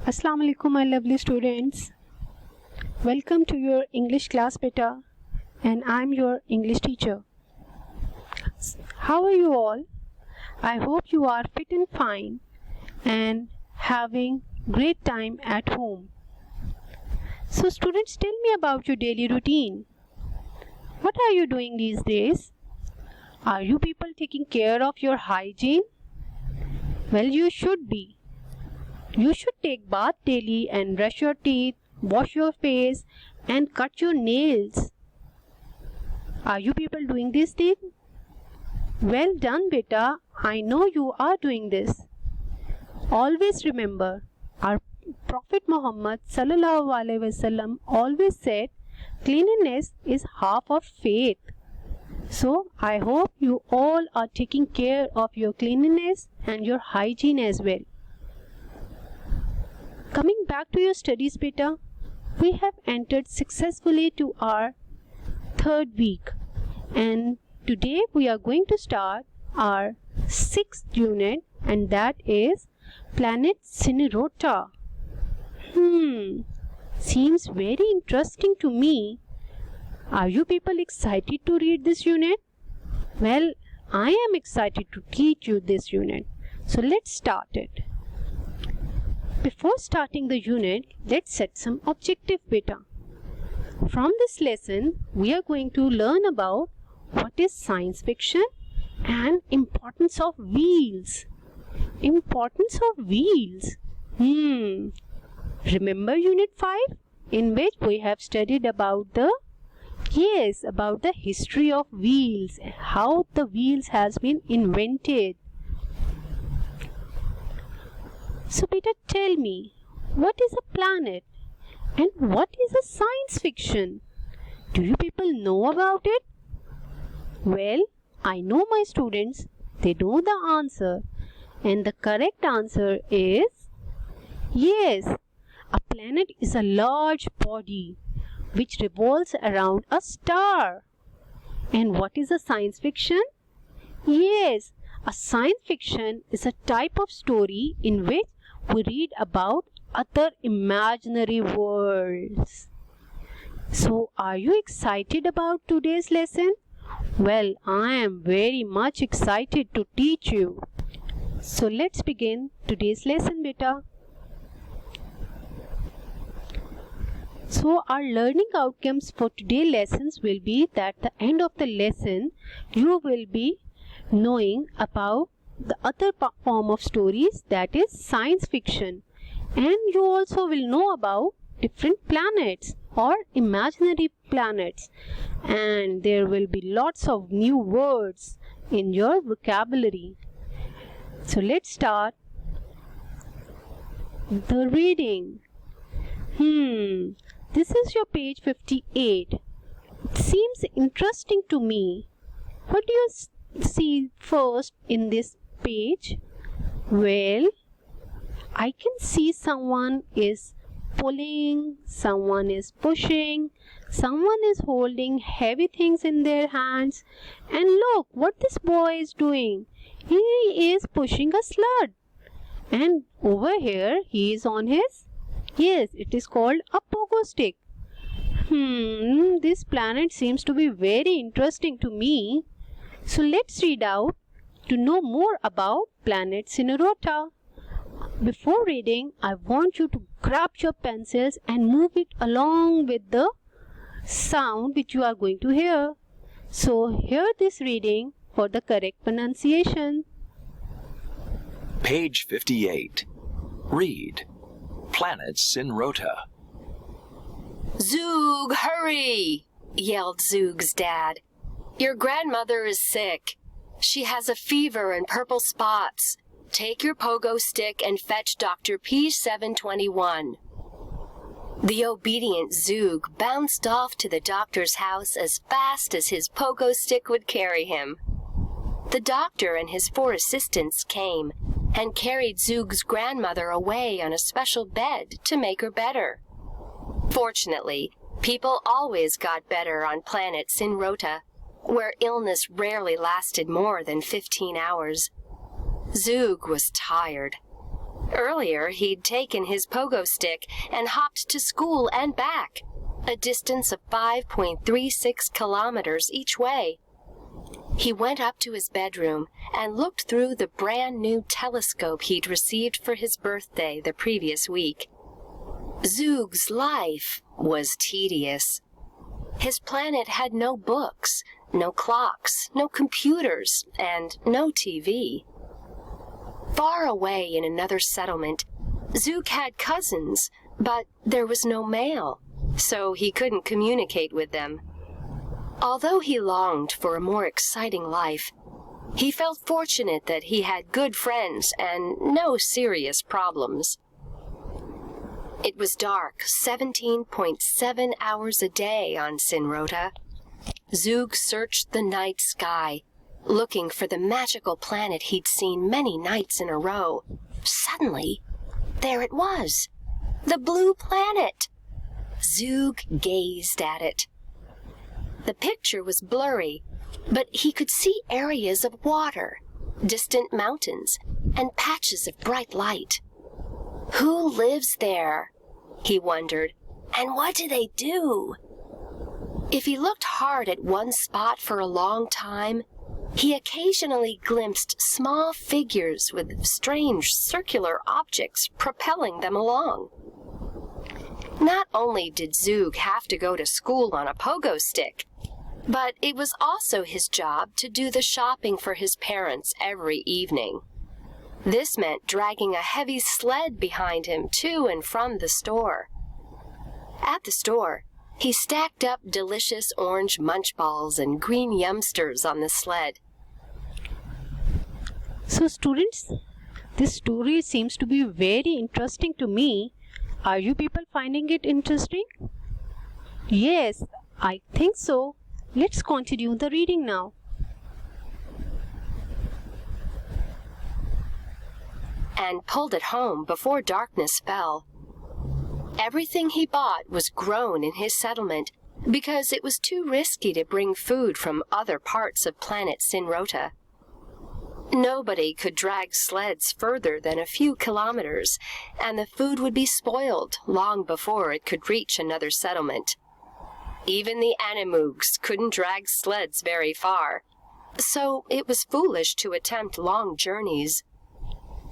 Assalamu alaikum, my lovely students. Welcome to your English class, beta, and I'm your English teacher. How are you all? I hope you are fit and fine and having great time at home. So students, tell me about your daily routine. What are you doing these days? Are you people taking care of your hygiene? Well, you should be. You should take bath daily and brush your teeth, wash your face and cut your nails. Are you people doing this thing? Well done, beta. I know you are doing this. Always remember, our Prophet Muhammad sallallahu alaihi wasallam always said, cleanliness is half of faith. So I hope you all are taking care of your cleanliness and your hygiene as well. Coming back to your studies, beta, we have entered successfully to our third week, and today we are going to start our sixth unit, and that is planet Sinrota. Seems very interesting to me. Are you people excited to read this unit? Well, I am excited to teach you this unit. So let's start it. Before starting the unit, let's set some objective, beta. From this lesson, we are going to learn about what is science fiction and importance of wheels. Importance of wheels. Remember Unit 5 in which we have studied about the history of wheels, how the wheels has been invented. So beta, tell me, what is a planet and what is a science fiction? Do you people know about it? Well, I know my students, they know the answer, and the correct answer is yes. A planet is a large body which revolves around a star. And what is a science fiction? Yes, a science fiction is a type of story in which we read about other imaginary worlds. So, are you excited about today's lesson? Well, I am very much excited to teach you. So, let's begin today's lesson, beta. So, our learning outcomes for today's lessons will be that at the end of the lesson, you will be knowing about the other form of stories, that is science fiction, and you also will know about different planets or imaginary planets, and there will be lots of new words in your vocabulary. So let's start the reading. This is your page 58. It seems interesting to me. What do you see first in this page? Well, I can see someone is pulling, someone is pushing, someone is holding heavy things in their hands, and look what this boy is doing. He is pushing a sled, and over here he is on his, it is called a pogo stick. This planet seems to be very interesting to me. So let's read out to know more about planet Sinrota. Before reading, I want you to grab your pencils and move it along with the sound which you are going to hear. So hear this reading for the correct pronunciation. Page 58. Read. Planet Sinrota. Zoog, hurry! Yelled Zoog's dad. Your grandmother is sick. She has a fever and purple spots. Take your pogo stick and fetch Dr. P721. The obedient Zoog bounced off to the doctor's house as fast as his pogo stick would carry him. The doctor and his 4 assistants came and carried Zoog's grandmother away on a special bed to make her better. Fortunately, people always got better on planet Sinrota, where illness rarely lasted more than 15 hours. Zoog was tired. Earlier, he'd taken his pogo stick and hopped to school and back, a distance of 5.36 kilometers each way. He went up to his bedroom and looked through the brand new telescope he'd received for his birthday the previous week. Zoog's life was tedious. His planet had no books, no clocks, no computers, and no TV. Far away in another settlement, Zoog had cousins, but there was no mail, so he couldn't communicate with them. Although he longed for a more exciting life, he felt fortunate that he had good friends and no serious problems. It was dark 17.7 hours a day on Sinrota. Zoog searched the night sky, looking for the magical planet he'd seen many nights in a row. Suddenly, there it was, the blue planet. Zoog gazed at it. The picture was blurry, but he could see areas of water, distant mountains, and patches of bright light. Who lives there? He wondered, and what do they do? If he looked hard at one spot for a long time, he occasionally glimpsed small figures with strange circular objects propelling them along. Not only did Zoog have to go to school on a pogo stick, but it was also his job to do the shopping for his parents every evening. This meant dragging a heavy sled behind him to and from the store. At the store, he stacked up delicious orange munch balls and green yumsters on the sled. So students, this story seems to be very interesting to me. Are you people finding it interesting? Yes, I think so. Let's continue the reading now. And pulled it home before darkness fell. Everything he bought was grown in his settlement because it was too risky to bring food from other parts of planet Sinrota. Nobody could drag sleds further than a few kilometers, and the food would be spoiled long before it could reach another settlement. Even the Animoogs couldn't drag sleds very far, so it was foolish to attempt long journeys.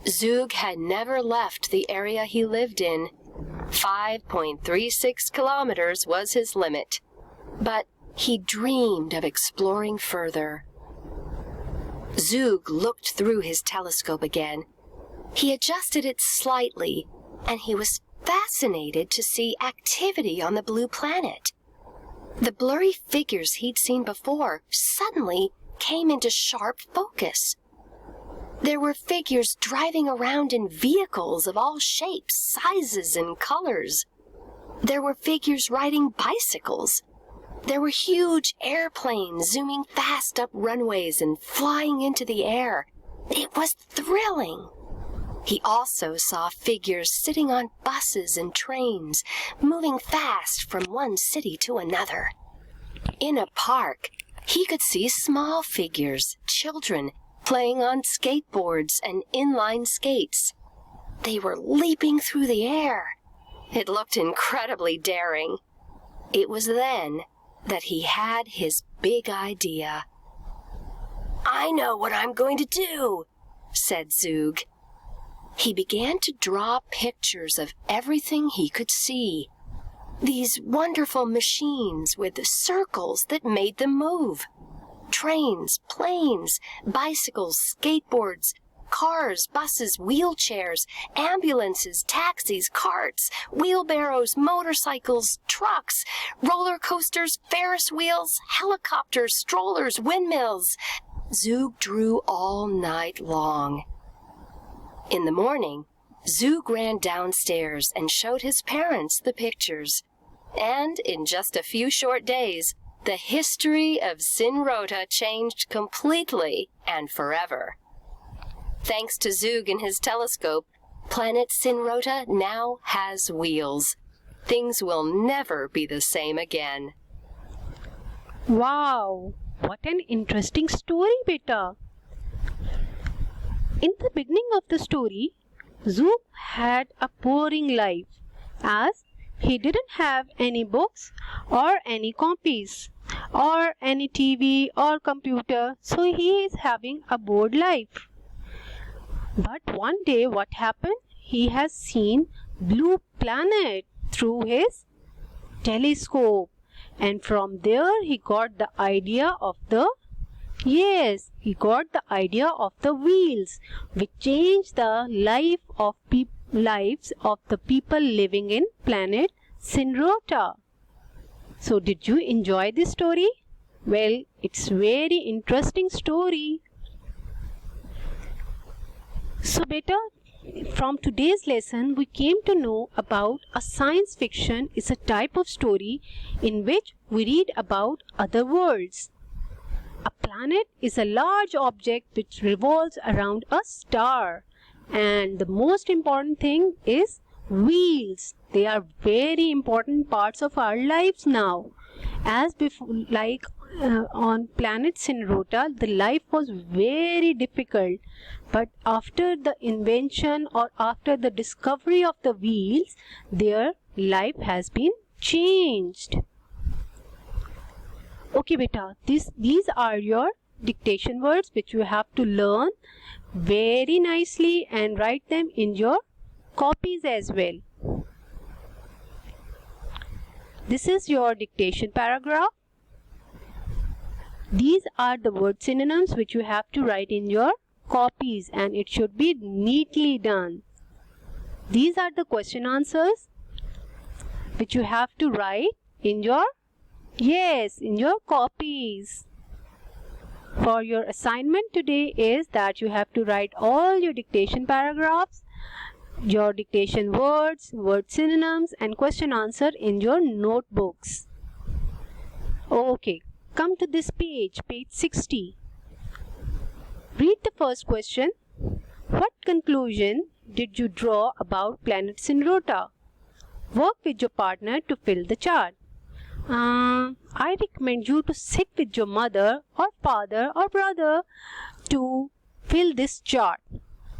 Zoog had never left the area he lived in. 5.36 kilometers was his limit, but he dreamed of exploring further. Zoog looked through his telescope again. He adjusted it slightly, and he was fascinated to see activity on the blue planet. The blurry figures he'd seen before suddenly came into sharp focus. There were figures driving around in vehicles of all shapes, sizes, and colors. There were figures riding bicycles. There were huge airplanes zooming fast up runways and flying into the air. It was thrilling. He also saw figures sitting on buses and trains, moving fast from one city to another. In a park, he could see small figures, children, playing on skateboards and inline skates. They were leaping through the air. It looked incredibly daring. It was then that he had his big idea. "I know what I'm going to do," said Zoog. He began to draw pictures of everything he could see. These wonderful machines with circles that made them move. Trains, planes, bicycles, skateboards, cars, buses, wheelchairs, ambulances, taxis, carts, wheelbarrows, motorcycles, trucks, roller coasters, Ferris wheels, helicopters, strollers, windmills. Zoog drew all night long. In the morning, Zoog ran downstairs and showed his parents the pictures. And in just a few short days, the history of Sinrota changed completely and forever. Thanks to Zoog and his telescope, planet Sinrota now has wheels. Things will never be the same again. Wow, what an interesting story, beta. In the beginning of the story, Zook had a boring life as he didn't have any books or any copies or any TV or computer, so he is having a bored life. But one day what happened? He has seen blue planet through his telescope, and from there he got the idea of the wheels, which changed the lives of the people living in planet Sinrota. So did you enjoy this story? Well, it's very interesting story. So beta, from today's lesson we came to know about a science fiction is a type of story in which we read about other worlds. A planet is a large object which revolves around a star, and the most important thing is wheels. They are very important parts of our lives now. As before, on planet Sinrota, the life was very difficult, but after the invention or after the discovery of the wheels, their life has been changed. Okay beta, these are your dictation words which you have to learn very nicely and write them in your copies as well. This is your dictation paragraph. These are the word synonyms which you have to write in your copies, and it should be neatly done. These are the question answers which you have to write in your copies. For your assignment today is that you have to write all your dictation paragraphs, your dictation words, word synonyms and question answer in your notebooks. Okay, come to this page 60. Read the first question. What conclusion did you draw about planet Sinrota? Work with your partner to fill the chart. I recommend you to sit with your mother or father or brother to fill this chart.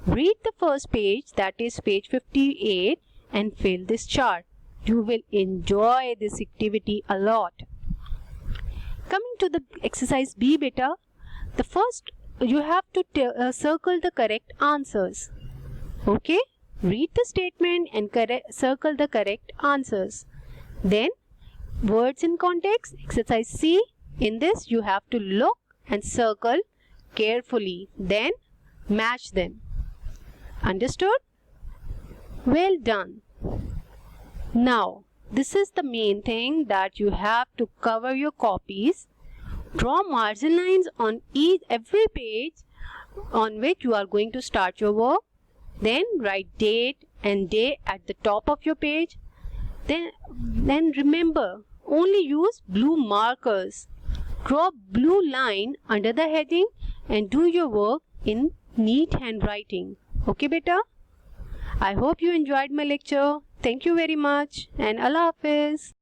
Read the first page, that is page 58, and fill this chart. You will enjoy this activity a lot. Coming to the exercise B beta, the first you have to circle the correct answers. Okay? Read the statement and circle the correct answers. Then words in context, exercise C. In this you have to look and circle carefully, then match them. Understood? Well done. Now this is the main thing, that you have to cover your copies. Draw margin lines on every page on which you are going to start your work. Then write date and day at the top of your page. Then remember, only use blue markers. Draw blue line under the heading and do your work in neat handwriting. Okay beta? I hope you enjoyed my lecture. Thank you very much and Allah Hafiz.